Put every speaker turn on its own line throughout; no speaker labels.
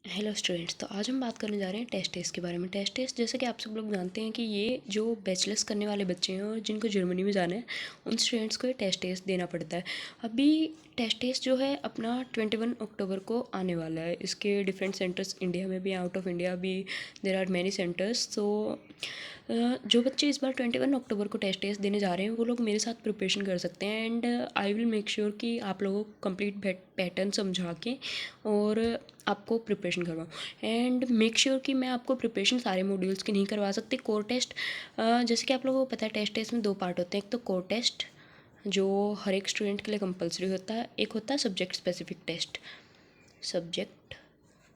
Hello students, तो आज हम बात करने जा रहे हैं टेस्ट टेस्ट के बारे में। टेस्ट टेस्ट जैसे कि आप सब लोग जानते हैं कि ये जो बैचलर्स करने वाले बच्चे हैं और जिनको जर्मनी में जाना है उन स्टूडेंट्स को ये टेस्ट टेस्ट देना पड़ता है। अभी टेस्ट टेस्ट जो है अपना 21 अक्टूबर को आने वाला है। इसके डिफरेंट सेंटर्स इंडिया में भी, आउट ऑफ इंडिया भी देर आर मैनी सेंटर्स। तो जो बच्चे इस बार 21 अक्टूबर को टेस्ट टेस्ट देने जा रहे हैं वो लोग मेरे साथ प्रिपरेशन कर सकते हैं। And I will make sure कि आप लोगों को कंप्लीट पैटर्न समझा के और आपको प्रिपरेशन करवाऊँ। एंड मेक श्योर कि मैं आपको प्रिपरेशन सारे मॉड्यूल्स की नहीं करवा सकती। कोर टेस्ट जैसे कि आप लोगों को पता है टेस्ट टेस्ट में दो पार्ट होते हैं। एक तो कोर टेस्ट जो हर एक स्टूडेंट के लिए कंपलसरी होता है, एक होता है subject specific test. Subject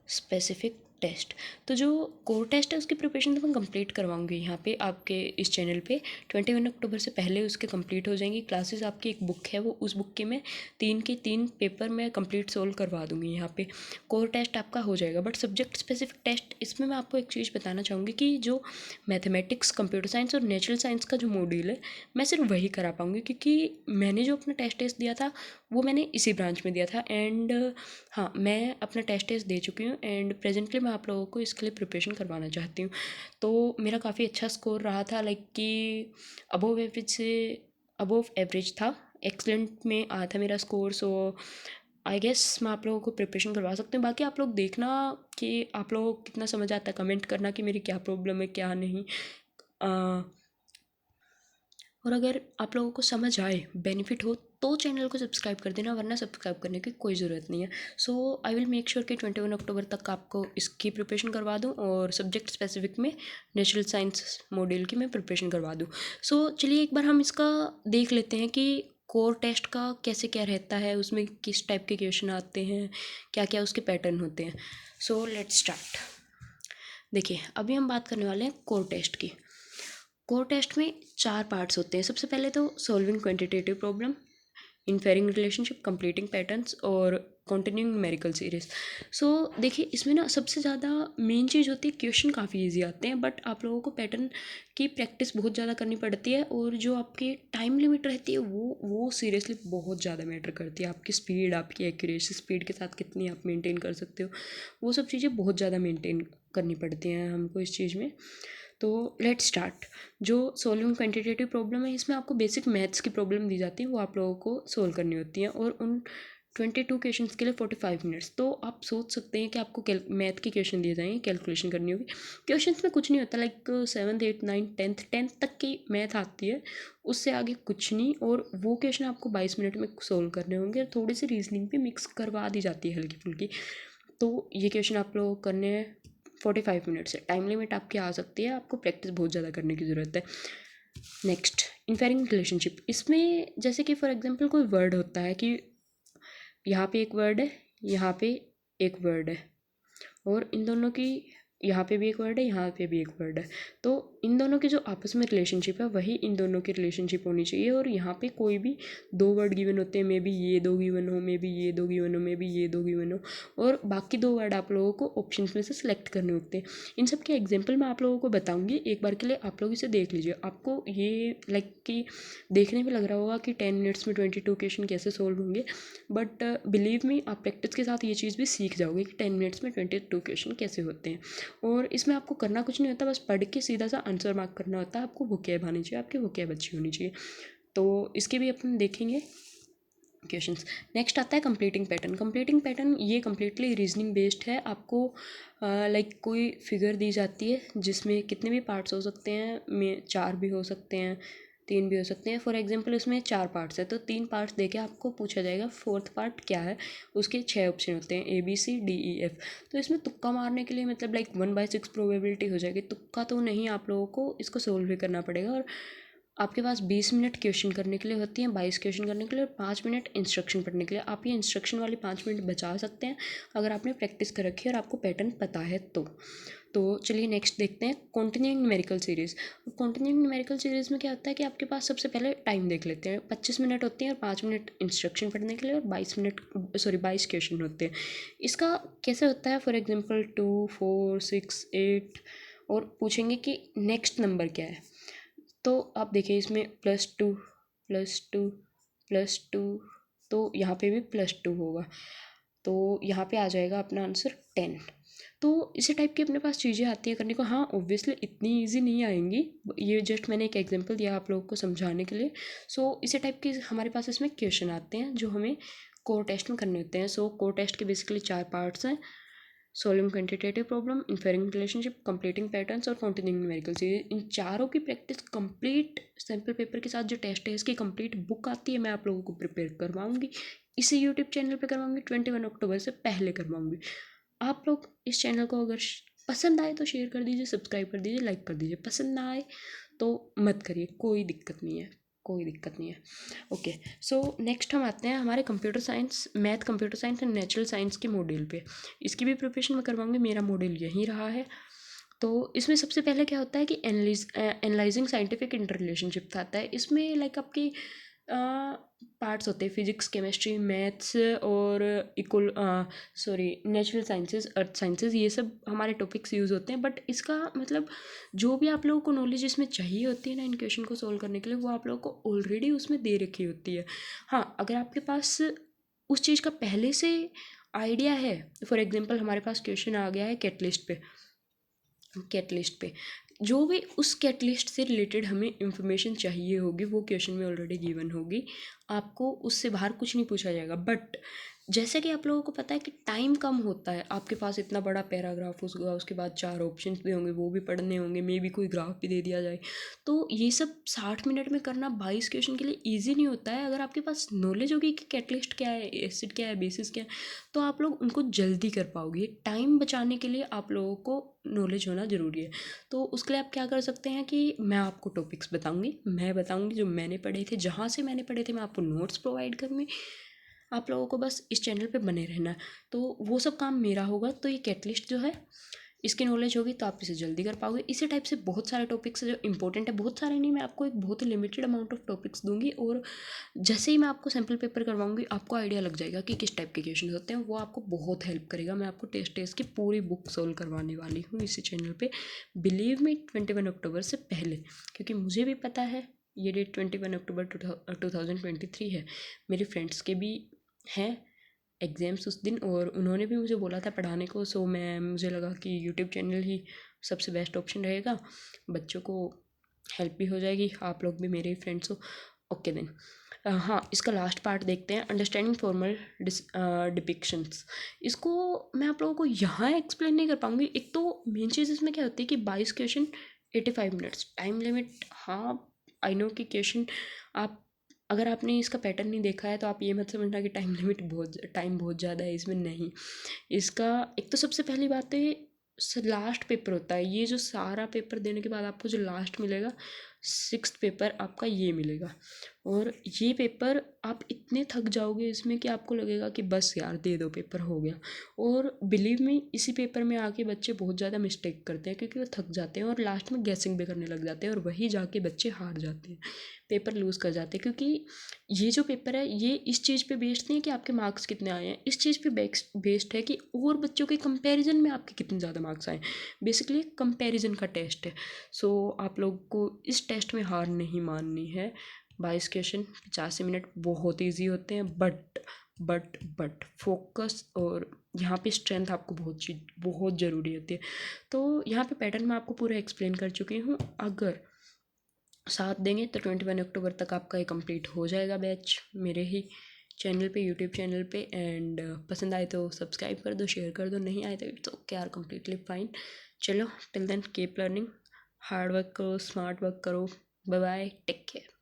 specific test, तो जो कोर टेस्ट है उसकी प्रिपरेशन तो मैं कंप्लीट करवाऊंगी यहाँ पे आपके इस चैनल पे। 21 अक्टूबर से पहले उसके कंप्लीट हो जाएंगी क्लासेस। आपकी एक बुक है, वो उस बुक के मैं 3 के 3 पेपर मैं कंप्लीट सोल्व करवा दूंगी यहाँ पे। कोर टेस्ट आपका हो जाएगा। बट सब्जेक्ट स्पेसिफिक टेस्ट, इसमें मैं आपको एक चीज़ बताना चाहूँगी कि जो मैथमेटिक्स, कंप्यूटर साइंस और नेचुरल साइंस का जो मॉड्यूल है मैं सिर्फ वही करा पाऊँगी, क्योंकि मैंने जो अपना टेस्ट टेस्ट दिया था वो मैंने इसी ब्रांच में दिया था। एंड हाँ, मैं अपना टेस्ट टेस्ट दे चुकी हूँ एंड प्रेजेंटली मैं आप लोगों को इसके लिए प्रिपरेशन करवाना चाहती हूँ। तो मेरा काफ़ी अच्छा स्कोर रहा था, लाइक कि अबोव एवरेज से अबोव एवरेज था, एक्सलेंट में आया था मेरा स्कोर। सो आई गेस मैं आप लोगों को प्रिपरेशन करवा सकती हूँ। बाकी आप लोग देखना कि आप लोगों को कितना समझ आता है, कमेंट करना कि मेरी क्या प्रॉब्लम है क्या नहीं। और अगर आप लोगों को समझ आए, बेनिफिट हो, तो चैनल को सब्सक्राइब कर देना, वरना सब्सक्राइब करने की कोई ज़रूरत नहीं है। सो आई विल मेक श्योर कि 21 अक्टूबर तक आपको इसकी प्रिपरेशन करवा दूँ और सब्जेक्ट स्पेसिफिक में नेचुरल साइंस मॉड्यूल की मैं प्रिपरेशन करवा दूँ। सो चलिए एक बार हम इसका देख लेते हैं कि कोर टेस्ट का कैसे क्या रहता है, उसमें किस टाइप के क्वेश्चन आते हैं, क्या क्या उसके पैटर्न होते हैं। So let's start. देखिए अभी हम बात करने वाले हैं कोर टेस्ट की। कोर टेस्ट में 4 पार्ट्स होते हैं। सबसे पहले तो solving quantitative problem, inferring relationship, completing patterns और कंटिन्यूइंग न्यूमेरिकल सीरीज। सो देखिए इसमें ना सबसे ज़्यादा मेन चीज़ होती है, क्वेश्चन काफ़ी इजी आते हैं बट आप लोगों को पैटर्न की प्रैक्टिस बहुत ज़्यादा करनी पड़ती है। और जो आपकी टाइम लिमिट रहती है वो सीरियसली बहुत ज़्यादा मैटर करती है। आपकी स्पीड, आपकी एक्यूरेसी, स्पीड के साथ कितनी आप मेंटेन कर सकते हो, वो सब चीज़ें बहुत ज़्यादा मेंटेन करनी पड़ती हैं हमको इस चीज़ में। तो लेट्स स्टार्ट। जो सोल्विंग क्वांटिटेटिव प्रॉब्लम है इसमें आपको बेसिक मैथ्स की प्रॉब्लम दी जाती है, वो आप लोगों को सोल्व करनी होती है और उन 22 क्वेश्चंस के लिए 45 मिनट्स। तो आप सोच सकते हैं कि आपको मैथ के क्वेश्चन दिए जाएंगे, कैलकुलेशन करनी होगी। क्वेश्चंस में कुछ नहीं होता, like 7th 8th 9th 10th तक की मैथ आती है, उससे आगे कुछ नहीं। और वो क्वेश्चन आपको 22 मिनट में सोल्व करने होंगे और थोड़ी सी रीजनिंग भी मिक्स करवा दी जाती है हल्की फुल्की। तो ये क्वेश्चन आप लोग करने हैं 45 मिनट से। टाइम लिमिट आपकी आ सकती है, आपको प्रैक्टिस बहुत ज़्यादा करने की ज़रूरत है। Next, inferring relationship. इसमें जैसे कि फॉर एग्जांपल कोई वर्ड होता है कि यहाँ पे एक वर्ड है, यहाँ पे एक वर्ड है और इन दोनों की, यहाँ पे भी एक वर्ड है, यहाँ पे भी एक वर्ड है। तो इन दोनों की जो आपस में रिलेशनशिप है वही इन दोनों की रिलेशनशिप होनी चाहिए। और यहाँ पे कोई भी 2 वर्ड गिवन होते हैं, मे बी ये 2 गिवन हो, मे बी ये 2 गिवन हो, मे बी ये 2 गिवन हो, और बाकी 2 वर्ड आप लोगों को ऑप्शंस में से सिलेक्ट करने होते हैं। इन सब के एग्जाम्पल मैं आप लोगों को बताऊँगी, एक बार के लिए आप लोग इसे देख लीजिए। आपको ये लाइक कि देखने में लग रहा होगा कि 10 मिनट्स में 22 क्वेश्चन कैसे सोल्व होंगे, बट बिलीव मी आप प्रैक्टिस के साथ ये चीज़ भी सीख जाओगे कि 10 मिनट्स में 22 क्वेश्चन कैसे होते हैं। और इसमें आपको करना कुछ नहीं होता, बस पढ़ के सीधा सा आंसर मार्क करना होता है। आपको वोकैब आनी चाहिए, आपकी वोकैब अच्छी होनी चाहिए। तो इसके भी अपन देखेंगे क्वेश्चंस। नेक्स्ट आता है कंप्लीटिंग पैटर्न। कंप्लीटिंग पैटर्न ये कम्प्लीटली रीजनिंग बेस्ड है। आपको लाइक कोई फिगर दी जाती है जिसमें कितने भी पार्ट्स हो सकते हैं, में 4 भी हो सकते हैं, 3 भी हो सकते हैं। फॉर एग्जांपल इसमें 4 पार्ट्स है तो 3 पार्ट्स देके आपको पूछा जाएगा 4th पार्ट क्या है। उसके 6 ऑप्शन होते हैं, ABCDEF। तो इसमें तुक्का मारने के लिए मतलब लाइक 1/6 प्रोबेबिलिटी हो जाएगी। तुक्का तो नहीं, आप लोगों को इसको सोल्व भी करना पड़ेगा। और आपके पास 20 मिनट क्वेश्चन करने के लिए होती हैं, 22 क्वेश्चन करने के लिए और 5 मिनट इंस्ट्रक्शन पढ़ने के लिए। आप ये इंस्ट्रक्शन वाली 5 मिनट बचा सकते हैं अगर आपने प्रैक्टिस कर रखी है और आपको पैटर्न पता है तो चलिए नेक्स्ट देखते हैं continuing numerical series. Continuing numerical series में क्या होता है कि आपके पास सबसे पहले टाइम देख लेते हैं। 25 मिनट होती हैं और 5 मिनट इंस्ट्रक्शन पढ़ने के लिए और 22 क्वेश्चन होते हैं। इसका कैसे होता है, फॉर एग्जाम्पल 2 4 6 8 और पूछेंगे कि नेक्स्ट नंबर क्या है। तो आप देखिए इसमें +2 +2 +2, तो यहाँ पे भी +2 होगा। तो यहाँ पे आ जाएगा अपना आंसर 10। तो इसी टाइप की अपने पास चीज़ें आती हैं करने को। हाँ ऑब्वियसली इतनी इजी नहीं आएंगी, ये जस्ट मैंने एक एग्जांपल दिया आप लोगों को समझाने के लिए। सो इसी टाइप के हमारे पास इसमें क्वेश्चन आते हैं जो हमें कोर टेस्ट में करने होते हैं। सो कोर टेस्ट के बेसिकली 4 पार्ट्स हैं: solving quantitative problem, inferring relationship, completing patterns और काउंटिंग न्यूमेरिकल्स। इन चारों की प्रैक्टिस कंप्लीट सैम्पल पेपर के साथ जो टेस्ट है इसकी कंप्लीट बुक आती है, मैं आप लोगों को प्रिपेयर करवाऊंगी, इसी यूट्यूब चैनल पे करवाऊंगी, 21 अक्टूबर से पहले करवाऊंगी। आप लोग इस चैनल को अगर पसंद आए तो शेयर कर दीजिए, सब्सक्राइब कर दीजिए, लाइक कर दीजिए। पसंद ना आए तो मत करिए, कोई दिक्कत नहीं है, कोई दिक्कत नहीं है। ओके सो नेक्स्ट हम आते हैं हमारे computer science, math, computer science and natural science के मॉड्यूल पे। इसकी भी प्रिपरेशन मैं करवाऊंगी, मेरा मॉड्यूल यहीं रहा है। तो इसमें सबसे पहले क्या होता है कि एनालाइजिंग साइंटिफिक इंटर रिलेशनशिप आता है। इसमें लाइक आपकी पार्ट्स होते हैं फिजिक्स, केमिस्ट्री, मैथ्स और नेचुरल साइंसेज, अर्थ साइंसेज, ये सब हमारे टॉपिक्स यूज़ होते हैं। बट इसका मतलब जो भी आप लोगों को नॉलेज इसमें चाहिए होती है ना इन क्वेश्चन को सोल्व करने के लिए, वो आप लोगों को ऑलरेडी उसमें दे रखी होती है। हाँ अगर आपके पास उस चीज़ का पहले से आइडिया है, फॉर एग्जांपल हमारे पास क्वेश्चन आ गया है कैटलिस्ट पे, जो भी उस कैटलिस्ट से रिलेटेड हमें इंफॉर्मेशन चाहिए होगी वो क्वेश्चन में ऑलरेडी गिवन होगी, आपको उससे बाहर कुछ नहीं पूछा जाएगा। बट जैसे कि आप लोगों को पता है कि टाइम कम होता है, आपके पास इतना बड़ा पैराग्राफ होगा, उसके बाद 4 ऑप्शंस भी होंगे, वो भी पढ़ने होंगे, मे भी कोई ग्राफ भी दे दिया जाए, तो ये सब 60 मिनट में करना 22 क्वेश्चन के लिए ईजी नहीं होता है। अगर आपके पास नॉलेज होगी कि कैटलिस्ट क्या है, एसिड क्या है, बेसिस क्या है, तो आप लोग उनको जल्दी कर पाओगे। टाइम बचाने के लिए आप लोगों को नॉलेज होना ज़रूरी है। तो उसके लिए आप क्या कर सकते हैं कि मैं आपको टॉपिक्स बताऊंगी, मैं बताऊंगी जो मैंने पढ़े थे, जहाँ से मैंने पढ़े थे, मैं आपको नोट्स प्रोवाइड करूँगी। आप लोगों को बस इस चैनल पे बने रहना है, तो वो सब काम मेरा होगा। तो ये कैटलिस्ट जो है इसकी नॉलेज होगी तो आप इसे जल्दी कर पाओगे। इसी टाइप से बहुत सारे टॉपिक्स जो इंपॉर्टेंट है, बहुत सारे नहीं, मैं आपको एक बहुत ही लिमिटेड अमाउंट ऑफ टॉपिक्स दूंगी, और जैसे ही मैं आपको सैम्पल पेपर करवाऊंगी आपको आइडिया लग जाएगा कि किस टाइप के क्वेश्चन होते हैं, वो आपको बहुत हेल्प करेगा। मैं आपको टेस्ट की पूरी बुक सोल्व करवाने वाली हूँ इसी चैनल पे, बिलीव मी, 21 अक्टूबर से पहले, क्योंकि मुझे भी पता है ये डेट 21 अक्टूबर 2023 है। मेरे फ्रेंड्स के भी हैं एग्ज़ाम्स उस दिन, और उन्होंने भी मुझे बोला था पढ़ाने को। सो मुझे लगा कि यूट्यूब चैनल ही सबसे बेस्ट ऑप्शन रहेगा, बच्चों को हेल्प भी हो जाएगी, आप लोग भी मेरे ही फ्रेंड्स हो। ओके देन हाँ इसका लास्ट पार्ट देखते हैं, अंडरस्टैंडिंग फॉर्मल डिपिक्शंस। इसको मैं आप लोगों को यहाँ एक्सप्लेन नहीं कर पाऊँगी। एक तो मेन चीज़ इसमें क्या होती है कि 22 क्वेश्चन 85 मिनट्स टाइम लिमिट। हाँ आई नो कि क्वेश्चन आप, अगर आपने इसका पैटर्न नहीं देखा है तो आप ये मत समझना कि टाइम बहुत ज़्यादा है इसमें, नहीं। इसका एक तो सबसे पहली बात है लास्ट पेपर होता है, ये जो सारा पेपर देने के बाद आपको जो लास्ट मिलेगा, 6th पेपर आपका ये मिलेगा। और ये पेपर आप इतने थक जाओगे इसमें कि आपको लगेगा कि बस यार दे दो, पेपर हो गया। और बिलीव मी इसी पेपर में आके बच्चे बहुत ज़्यादा मिस्टेक करते हैं, क्योंकि वो थक जाते हैं और लास्ट में गैसिंग भी करने लग जाते हैं, और वही जाके बच्चे हार जाते हैं, पेपर लूज़ कर जाते हैं। क्योंकि ये जो पेपर है ये इस चीज़ पे बेस्ड नहीं है कि आपके मार्क्स कितने आए हैं, इस चीज़ पे बेस्ड है कि और बच्चों के कंपैरिजन में आपके कितने ज़्यादा मार्क्स आए। बेसिकली कंपैरिजन का टेस्ट है। सो आप लोग को इस टेस्ट में हार नहीं माननी है। 22 क्वेश्चन 85 मिनट बहुत ईजी होते हैं, बट फोकस और यहाँ पे स्ट्रेंथ आपको बहुत ज़रूरी होती है। तो यहाँ पे पैटर्न मैं आपको पूरा एक्सप्लेन कर चुकी हूँ। अगर साथ देंगे तो 21 अक्टूबर तक आपका ये कंप्लीट हो जाएगा बैच मेरे ही चैनल पे, यूट्यूब चैनल पे। एंड पसंद आए तो सब्सक्राइब कर दो, शेयर कर दो, नहीं आए तो इट्स ओके यार, कम्प्लीटली फाइन। चलो till then keep learning, hard work करो, स्मार्ट वर्क करो, बाय बाय, टेक केयर।